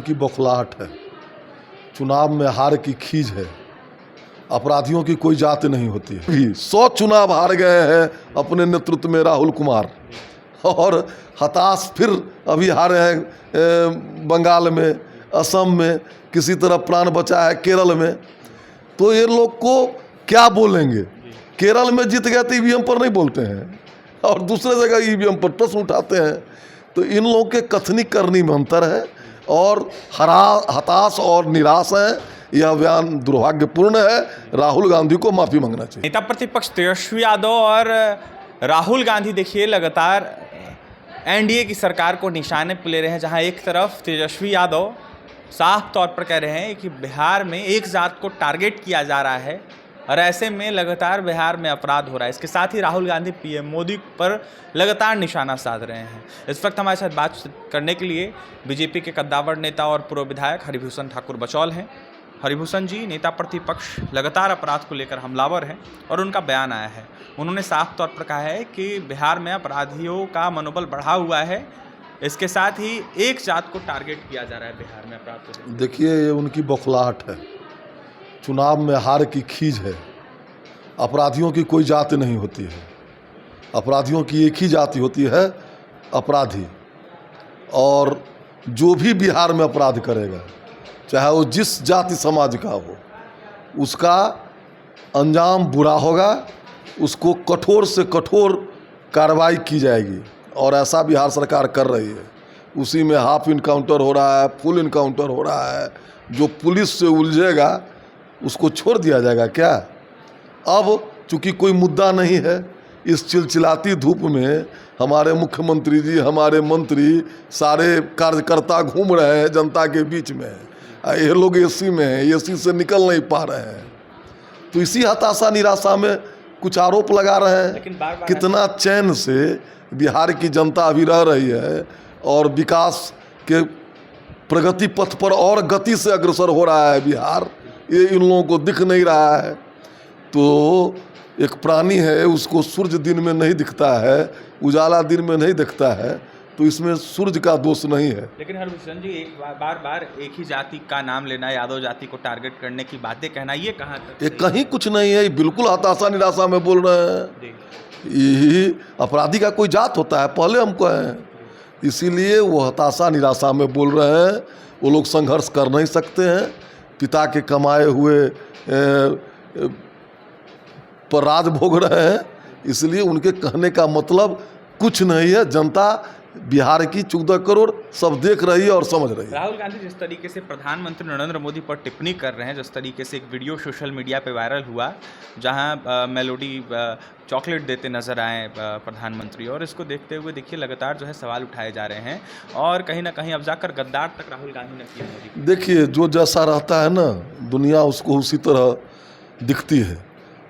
उनकी बौखलाहट है, चुनाव में हार की खीज है। अपराधियों की कोई जात नहीं होती है। 100 चुनाव हार गए हैं अपने नेतृत्व में राहुल कुमार, और हताश फिर अभी हारे हैं बंगाल में, असम में, किसी तरह प्राण बचा है केरल में। तो ये लोग को क्या बोलेंगे? केरल में जीत गए तो ईवीएम पर नहीं बोलते हैं, और दूसरे जगह ईवीएम पर प्रश्न उठाते हैं। तो इन लोगों के कथनी करनी में अंतर है, और हताश और निराश है। यह बयान दुर्भाग्यपूर्ण है। राहुल गांधी को माफी मांगना चाहिए। नेता प्रतिपक्ष तेजस्वी यादव और राहुल गांधी देखिए लगातार एनडीए की सरकार को निशाने पर ले रहे हैं, जहां एक तरफ तेजस्वी यादव साफ तौर पर कह रहे हैं कि बिहार में एक जात को टारगेट किया जा रहा है, और ऐसे में लगातार बिहार में अपराध हो रहा है। इसके साथ ही राहुल गांधी पीएम मोदी पर लगातार निशाना साध रहे हैं। इस वक्त हमारे साथ बात करने के लिए बीजेपी के कद्दावर नेता और पूर्व विधायक हरिभूषण ठाकुर बचौल हैं। हरिभूषण जी, नेता प्रतिपक्ष लगातार अपराध को लेकर हमलावर हैं, और उनका बयान आया है। उन्होंने साफ तौर पर कहा है कि बिहार में अपराधियों का मनोबल बढ़ा हुआ है, इसके साथ ही एक जात को टारगेट किया जा रहा है बिहार में अपराध को। देखिए, ये उनकी बौखलाहट है, चुनाव में हार की खीज है। अपराधियों की कोई जाति नहीं होती है। अपराधियों की एक ही जाति होती है, अपराधी। और जो भी बिहार में अपराध करेगा, चाहे वो जिस जाति समाज का हो, उसका अंजाम बुरा होगा। उसको कठोर से कठोर कार्रवाई की जाएगी, और ऐसा बिहार सरकार कर रही है। उसी में हाफ इनकाउंटर हो रहा है, फुल इनकाउंटर हो रहा है। जो पुलिस से उलझेगा उसको छोड़ दिया जाएगा क्या? अब चूंकि कोई मुद्दा नहीं है, इस चिलचिलाती धूप में हमारे मुख्यमंत्री जी, हमारे मंत्री, सारे कार्यकर्ता घूम रहे हैं जनता के बीच में। ये लोग एसी में हैं, एसी से निकल नहीं पा रहे हैं। तो इसी हताशा निराशा में कुछ आरोप लगा रहे हैं। कितना चैन से बिहार की जनता अभी रह रही है, और विकास के प्रगति पथ पर और गति से अग्रसर हो रहा है बिहार। ये इन लोगों को दिख नहीं रहा है। तो एक प्राणी है, उसको सूरज दिन में नहीं दिखता है, उजाला दिन में नहीं दिखता है, तो इसमें सूरज का दोष नहीं है। लेकिन हरभूषण जी, बार बार एक ही जाति का नाम लेना, यादव जाति को टारगेट करने की बातें कहना, ये कहाँ तक? ये कहीं कुछ नहीं है, बिल्कुल हताशा निराशा में बोल रहे हैं। यही अपराधी का कोई जात होता है, पहले हम कहें। इसीलिए वो हताशा निराशा में बोल रहे हैं। वो लोग संघर्ष कर नहीं सकते हैं। पिता के कमाए हुए पर राज भोग रहे हैं, इसलिए उनके कहने का मतलब कुछ नहीं है। जनता बिहार की 14 करोड़ सब देख रही है और समझ रही है। राहुल गांधी जिस तरीके से प्रधानमंत्री नरेंद्र मोदी पर टिप्पणी कर रहे हैं, जिस तरीके से एक वीडियो सोशल मीडिया पे वायरल हुआ, जहां मेलोडी चॉकलेट देते नजर आए प्रधानमंत्री, और इसको देखते हुए देखिए लगातार जो है सवाल उठाए जा रहे हैं, और कहीं ना कहीं अब जाकर गद्दार तक राहुल गांधी ने किया मोदी। देखिए, जो जैसा रहता है ना, दुनिया उसको उसी तरह दिखती है।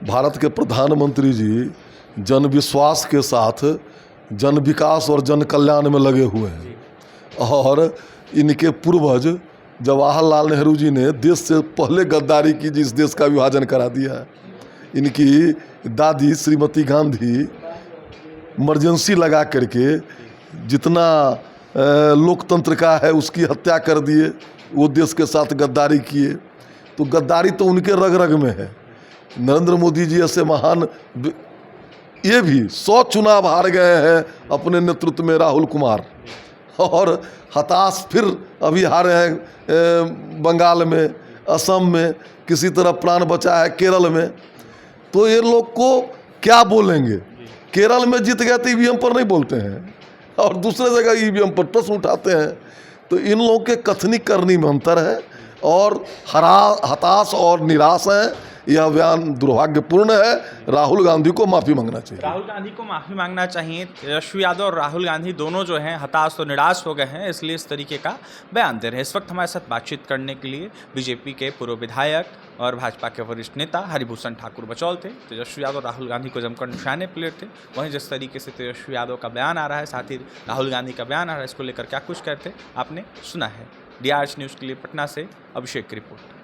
भारत के प्रधानमंत्री जी जन विश्वास के साथ जन विकास और जन कल्याण में लगे हुए हैं, और इनके पूर्वज जवाहरलाल नेहरू जी ने देश से पहले गद्दारी की, जिस देश का विभाजन करा दिया। इनकी दादी श्रीमती गांधी इमरजेंसी लगा करके जितना लोकतंत्र का है उसकी हत्या कर दिए, वो देश के साथ गद्दारी किए। तो गद्दारी तो उनके रग रग में है। नरेंद्र मोदी जी ऐसे महान, ये भी 100 चुनाव हार गए हैं अपने नेतृत्व में राहुल कुमार, और हताश फिर अभी हारे हैं बंगाल में, असम में, किसी तरह प्राण बचा है केरल में। तो ये लोग को क्या बोलेंगे? केरल में जीत गए तो ईवीएम पर नहीं बोलते हैं, और दूसरे जगह ईवीएम पर प्रश्न उठाते हैं। तो इन लोगों के कथनी करनी में अंतर है, और हताश और निराश है। यह बयान दुर्भाग्यपूर्ण है। राहुल गांधी को माफ़ी मांगना चाहिए। राहुल गांधी को माफ़ी मांगना चाहिए। तेजस्वी यादव और राहुल गांधी दोनों जो हैं हताश और निराश हो गए हैं, इसलिए इस तरीके का बयान दे रहे हैं। इस वक्त हमारे साथ बातचीत करने के लिए बीजेपी के पूर्व विधायक और भाजपा के वरिष्ठ नेता हरिभूषण ठाकुर बचौल थे। तेजस्वी यादव राहुल गांधी को जमकर निशाने पर लेते थे। वहीं जिस तरीके से तेजस्वी यादव का बयान आ रहा है, साथ ही राहुल गांधी का बयान आ रहा है, इसको लेकर क्या कुछ कहते आपने सुना है। DRH न्यूज़ के लिए पटना से अभिषेक की रिपोर्ट।